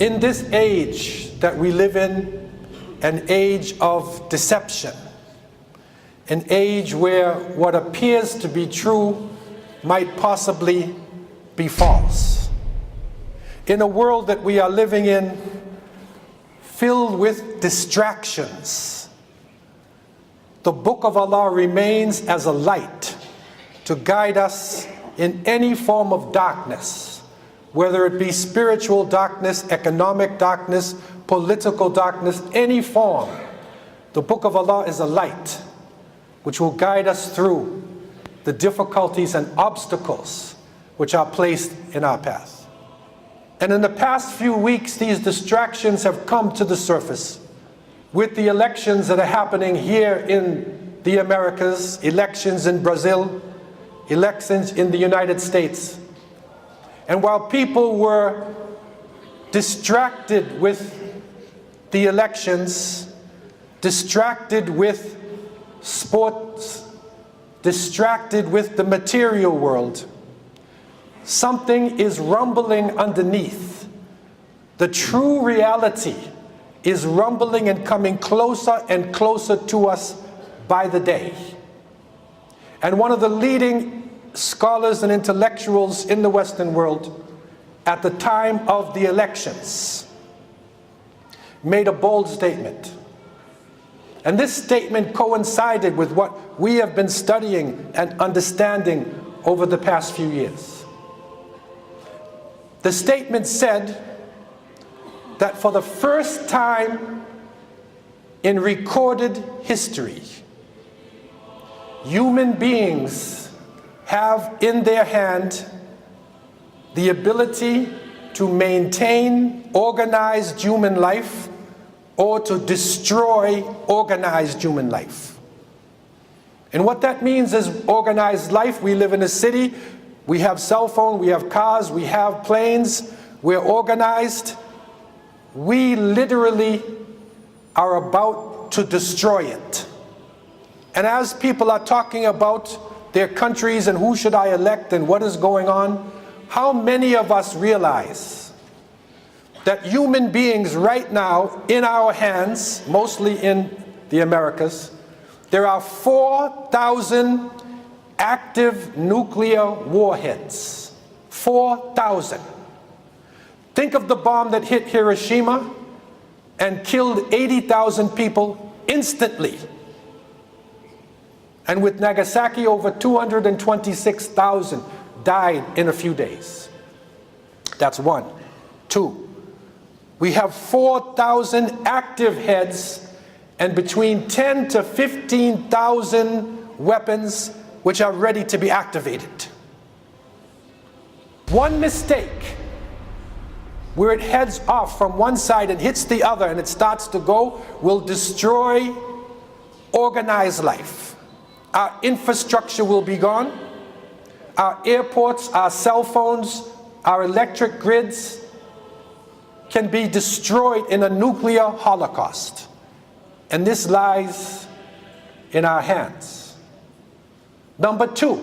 In this age that we live in, an age of deception, an age where what appears to be true might possibly be false. In a world that we are living in filled with distractions, the Book of Allah remains as a light to guide us in any form of darkness, whether it be spiritual darkness, economic darkness, political darkness, any form. The Book of Allah is a light which will guide us through the difficulties and obstacles which are placed in our path. And in the past few weeks, these distractions have come to the surface with the elections that are happening here in the Americas, elections in Brazil, elections in the United States. And while people were distracted with the elections, distracted with sports, distracted with the material world, something is rumbling underneath. The true reality is rumbling and coming closer and closer to us by the day. And one of the leading scholars and intellectuals in the Western world at the time of the elections made a bold statement. And this statement coincided with what we have been studying and understanding over the past few years. The statement said that for the first time in recorded history, human beings have in their hand the ability to maintain organized human life or to destroy organized human life. And what that means is organized life. We live in a city, we have cell phone, we have cars, we have planes, we're organized. We literally are about to destroy it. And as people are talking about their countries and who should I elect and what is going on, how many of us realize that human beings right now in our hands, mostly in the Americas, there are 4,000 active nuclear warheads. 4,000. Think of the bomb that hit Hiroshima and killed 80,000 people instantly. And with Nagasaki, over 226,000 died in a few days. That's one. Two, we have 4,000 active heads and between 10 to 15,000 weapons which are ready to be activated. One mistake where it heads off from one side and hits the other and it starts to go will destroy organized life. Our infrastructure will be gone. Our airports, our cell phones, our electric grids can be destroyed in a nuclear holocaust. And this lies in our hands. Number two,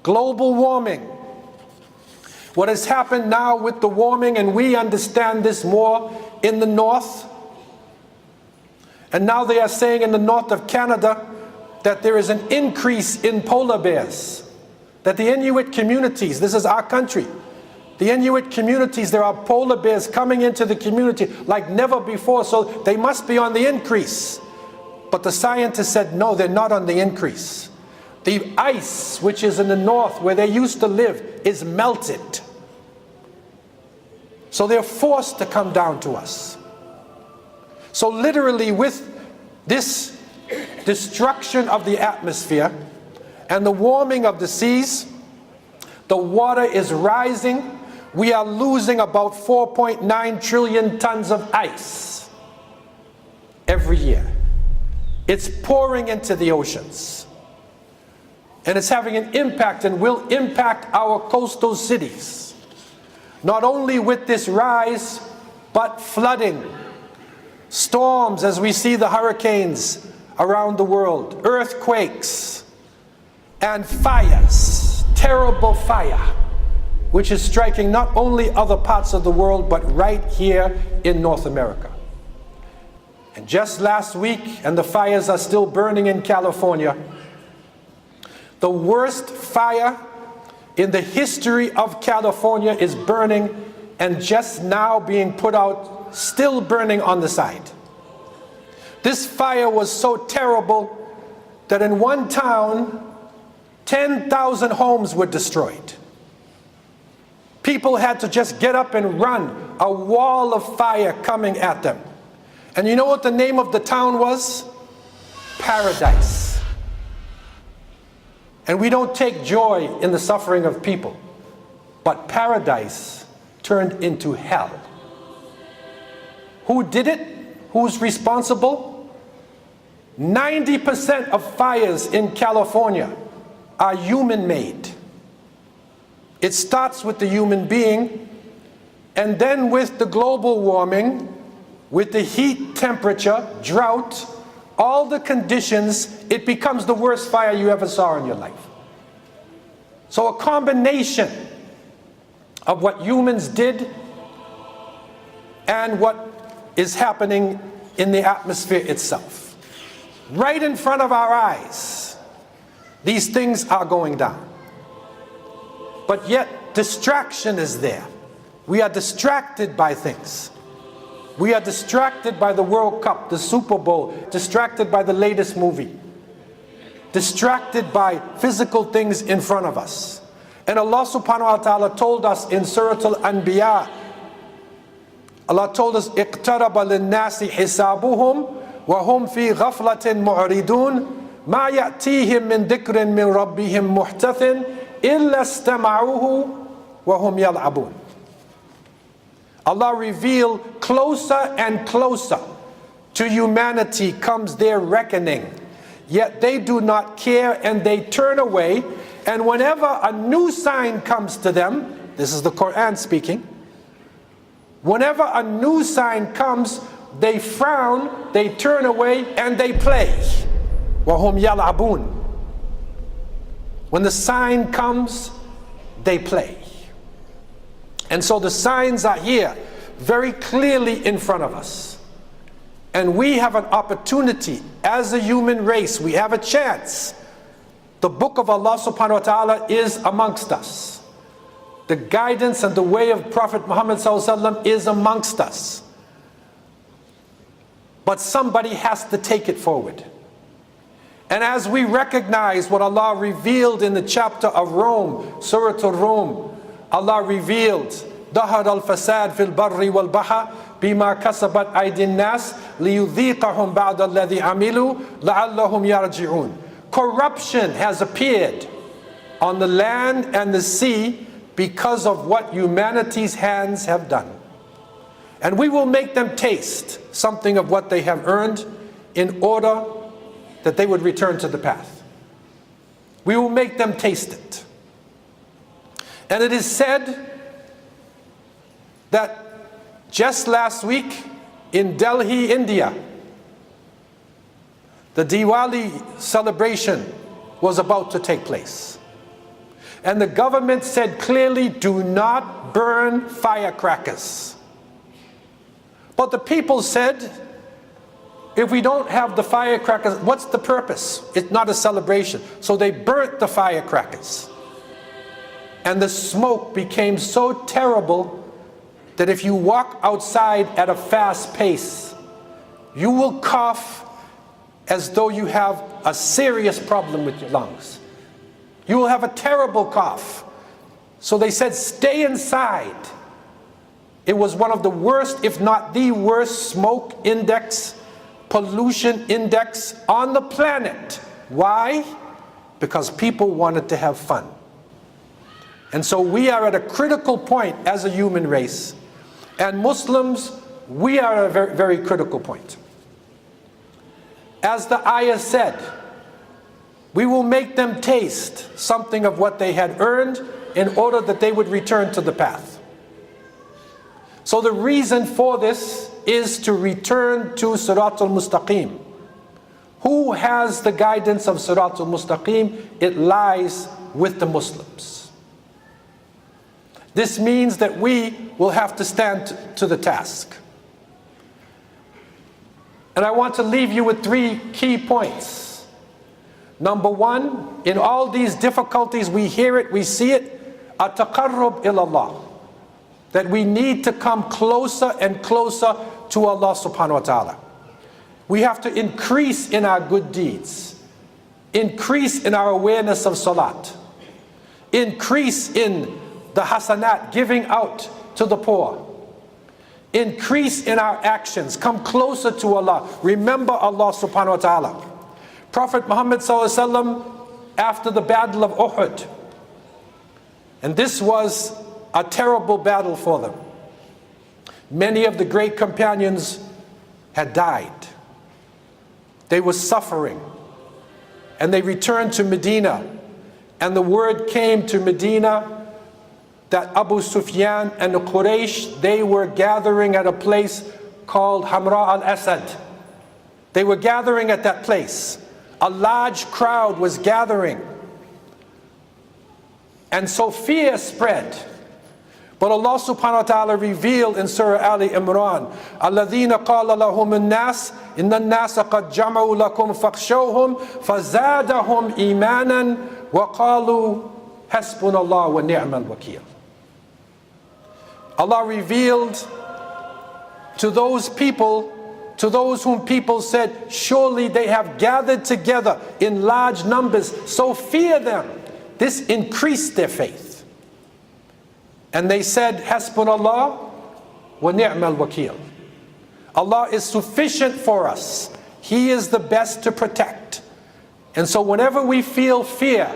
global warming. What has happened now with the warming, and we understand this more in the north, and now they are saying in the north of Canada that there is an increase in polar bears, that the Inuit communities, this is our country, the Inuit communities, there are polar bears coming into the community like never before, so they must be on the increase. But the scientists said, no, they're not on the increase. The ice, which is in the north where they used to live, is melted. So they're forced to come down to us. So literally with this destruction of the atmosphere and the warming of the seas, the water is rising. We are losing about 4.9 trillion tons of ice every year. It's pouring into the oceans. And it's having an impact and will impact our coastal cities. Not only with this rise, but flooding, storms as we see the hurricanes around the world, earthquakes, and fires, terrible fire. which is striking not only other parts of the world, but right here in North America. And just last week, and the fires are still burning in California, the worst fire in the history of California is burning and just now being put out, still burning on the side. This fire was so terrible that in one town, 10,000 homes were destroyed. People had to just get up and run, a wall of fire coming at them. And you know what the name of the town was? Paradise. And we don't take joy in the suffering of people, but paradise turned into hell. Who did it? Who's responsible? 90% of fires in California are human-made. It starts with the human being, and then with the global warming, with the heat, temperature, drought, all the conditions, it becomes the worst fire you ever saw in your life. So a combination of what humans did and what is happening in the atmosphere itself. Right in front of our eyes, these things are going down. But yet, distraction is there. We are distracted by things. We are distracted by the World Cup, the Super Bowl, distracted by the latest movie, distracted by physical things in front of us. And Allah subhanahu wa ta'ala told us in Surah Al-Anbiya, Allah told us, اقترب للناس حسابهم وهم في غفلة معرضون ما يأتيهم من ذكر من ربهم محدث إلا استمعوه وهم يلعبون. Allah revealed closer and closer to humanity comes their reckoning, yet they do not care and they turn away. And whenever a new sign comes to them, this is the Quran speaking, whenever a new sign comes, they frown, they turn away, and they play. وَهُمْ يَلْعَبُونَ. When the sign comes, they play. And so the signs are here, very clearly in front of us. And we have an opportunity, as a human race, we have a chance. The book of Allah subhanahu wa ta'ala is amongst us. The guidance and the way of Prophet Muhammad sallallahu alaihi wasallam is amongst us. But somebody has to take it forward. And as we recognize what Allah revealed in the chapter of Rome, Surah Al-Rum, Allah revealed, ظهر الفساد في البر والبحر بما كسبت أيدي الناس ليذيقهم بعض الذي عملوا لعلهم يرجعون. Corruption has appeared on the land and the sea because of what humanity's hands have done. And we will make them taste something of what they have earned in order that they would return to the path. We will make them taste it. And it is said that just last week in Delhi, India, the Diwali celebration was about to take place. And the government said clearly, do not burn firecrackers. But the people said, if we don't have the firecrackers, what's the purpose? It's not a celebration. So they burnt the firecrackers. And the smoke became so terrible that if you walk outside at a fast pace, you will cough as though you have a serious problem with your lungs. You will have a terrible cough. So they said, stay inside. It was one of the worst, if not the worst, smoke index, pollution index on the planet. Why? Because people wanted to have fun. And so we are at a critical point as a human race. And Muslims, we are at a very, very critical point. As the ayah said, we will make them taste something of what they had earned in order that they would return to the path. So the reason for this is to return to Siratul Mustaqim. Who has the guidance of Siratul Mustaqim? It lies with the Muslims. This means that we will have to stand to the task. And I want to leave you with 3 key points. Number 1, in all these difficulties, we hear it, we see it, at-taqarrub ilallah. That we need to come closer and closer to Allah subhanahu wa ta'ala. We have to increase in our good deeds, increase in our awareness of salat, increase in the hasanat, giving out to the poor, increase in our actions, come closer to Allah, remember Allah subhanahu wa ta'ala. Prophet Muhammad sallallahu alaihi wasallam, after the battle of Uhud, and this was a terrible battle for them. Many of the great companions had died. They were suffering. And they returned to Medina. And the word came to Medina that Abu Sufyan and the Quraysh, they were gathering at a place called Hamra al-Asad. They were gathering at that place. A large crowd was gathering. And so fear spread. But Allah subhanahu wa ta'ala revealed in Surah Ali Imran, الَّذِينَ قَالَ لَهُمُ النَّاسِ إِنَّ النَّاسَ قَدْ جَمَعُوا لَكُمْ فَاخْشَوْهُمْ فَزَادَهُمْ إِيمَانًا وَقَالُوا حَسْبُنَا اللَّهُ وَنِعْمَ الْوَكِيلُ. Allah revealed to those people, to those whom people said, surely they have gathered together in large numbers, so fear them. This increased their faith. And they said, Hasbunallah wa ni'mal wakil. Allah is sufficient for us. He is the best to protect. And so whenever we feel fear,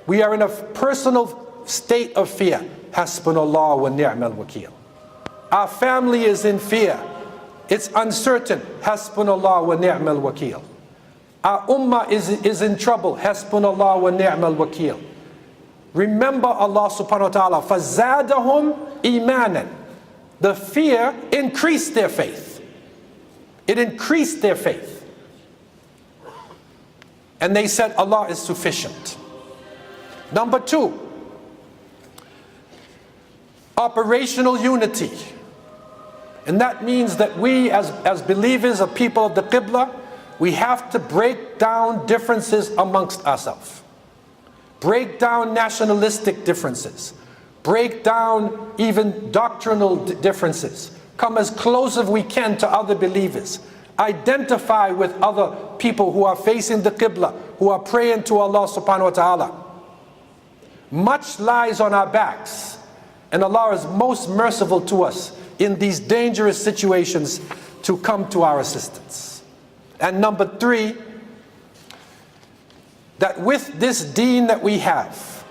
we are in a personal state of fear. Hasbunallah wa ni'mal wakil. Our family is in fear. It's uncertain. Hasbunallah wa ni'mal wakil. Our ummah is in trouble. Hasbunallah wa ni'mal wakil. Remember Allah subhanahu wa ta'ala. فَزَادَهُمْ إِيمَانًا. The fear increased their faith. It increased their faith. And they said Allah is sufficient. Number 2, operational unity. And that means that we as believers, a people of the Qibla, we have to break down differences amongst ourselves. Break down nationalistic differences. Break down even doctrinal differences. Come as close as we can to other believers. Identify with other people who are facing the Qibla, who are praying to Allah subhanahu wa ta'ala. Much lies on our backs, and Allah is most merciful to us in these dangerous situations to come to our assistance. And number 3, that with this deen that we have,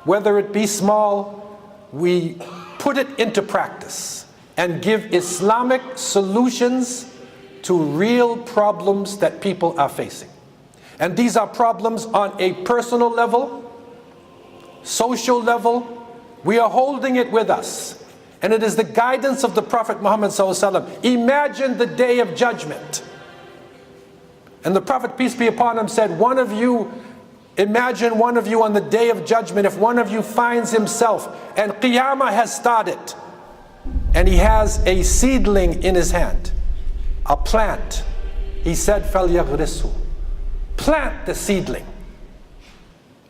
whether it be small, we put it into practice and give Islamic solutions to real problems that people are facing. And these are problems on a personal level, social level. We are holding it with us. And it is the guidance of the Prophet Muhammad ﷺ. Imagine the day of judgment. And the Prophet, peace be upon him, said, imagine one of you on the day of judgment, if one of you finds himself, and Qiyamah has started, and he has a seedling in his hand, a plant. He said, فَلْيَغْرِسْهُ. Plant the seedling.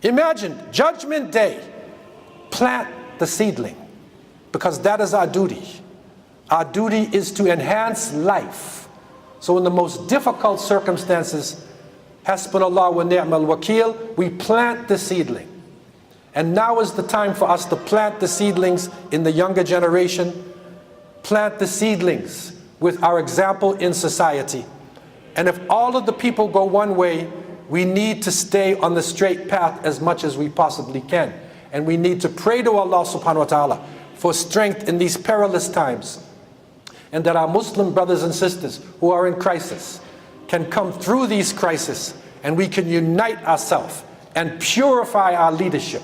Imagine, judgment day, plant the seedling. Because that is our duty. Our duty is to enhance life. So in the most difficult circumstances, Hasbunallah wa ni'mal wakil, we plant the seedling. And now is the time for us to plant the seedlings in the younger generation, plant the seedlings with our example in society. And if all of the people go one way, we need to stay on the straight path as much as we possibly can. And we need to pray to Allah subhanahu wa ta'ala for strength in these perilous times. And that our Muslim brothers and sisters who are in crisis can come through these crises, and we can unite ourselves and purify our leadership.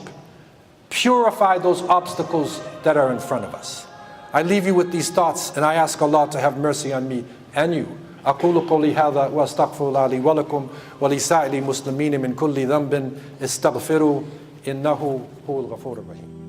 Purify those obstacles that are in front of us. I leave you with these thoughts, and I ask Allah to have mercy on me and you. أقول قولي هذا وأستغفر الله لي ولكم ولسائر المسلمين من كل ذنب استغفروا إنه هو الغفور الرحيم.